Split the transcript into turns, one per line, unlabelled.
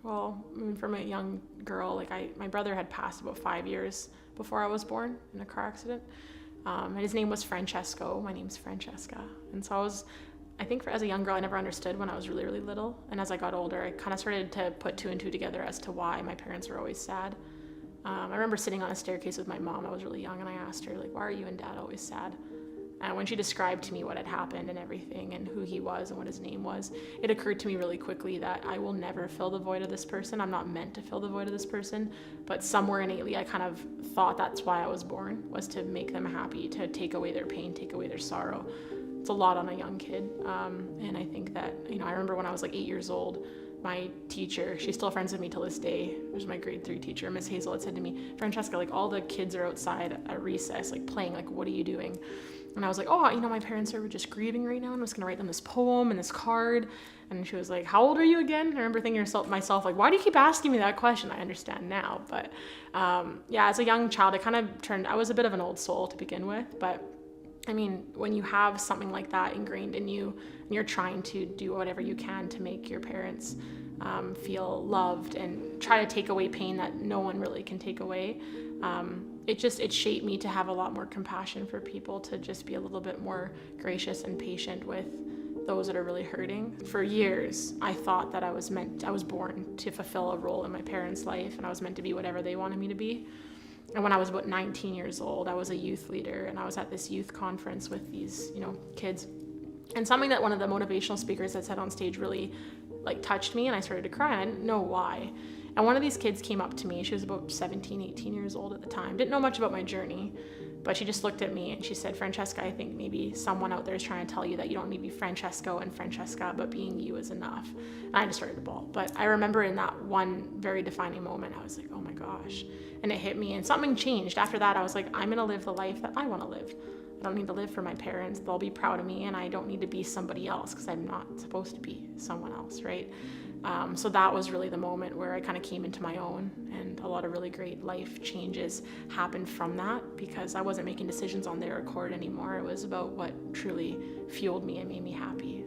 Well, I mean, from a young girl, like my brother had passed about 5 years before I was born in a car accident. And his name was Francesco. My name's Francesca. And so I think as a young girl, I never understood when I was really, really little. And as I got older, I kind of started to put two and two together as to why my parents were always sad. I remember sitting on a staircase with my mom. I was really young, and I asked her, like, why are you and dad always sad? And when she described to me what had happened and everything and who he was and what his name was, it occurred to me really quickly that I will never fill the void of this person. I'm not meant to fill the void of this person, but somewhere innately I kind of thought that's why I was born, was to make them happy, to take away their pain, take away their sorrow. It's a lot on a young kid. And I think that, I remember when I was like 8 years old, my teacher, she's still friends with me till this day, it was my grade 3 teacher, Miss Hazel, had said to me, Francesca, like all the kids are outside at recess, like playing, like what are you doing? And I was like, oh, my parents are just grieving right now. I'm just gonna write them this poem and this card. And she was like, how old are you again? I remember thinking to myself, like, why do you keep asking me that question? I understand now. But as a young child, I was a bit of an old soul to begin with. But I mean, when you have something like that ingrained in you and you're trying to do whatever you can to make your parents feel loved and try to take away pain that no one really can take away, it shaped me to have a lot more compassion for people, to just be a little bit more gracious and patient with those that are really hurting. For years, I thought that I was born to fulfill a role in my parents' life, and I was meant to be whatever they wanted me to be. And when I was about 19 years old, I was a youth leader, and I was at this youth conference with these, kids. And something that one of the motivational speakers had said on stage really touched me, and I started to cry, and I didn't know why. And one of these kids came up to me. She was about 17, 18 years old at the time. Didn't know much about my journey, but she just looked at me and she said, Francesca, I think maybe someone out there is trying to tell you that you don't need to be Francesco and Francesca, but being you is enough. And I just started to bawl. But I remember in that one very defining moment, I was like, oh my gosh. And it hit me, and something changed. After that, I was like, I'm gonna live the life that I wanna live. I don't need to live for my parents. They'll be proud of me, and I don't need to be somebody else because I'm not supposed to be someone else, right? So that was really the moment where I kind of came into my own, and a lot of really great life changes happened from that, because I wasn't making decisions on their accord anymore. It was about what truly fueled me and made me happy.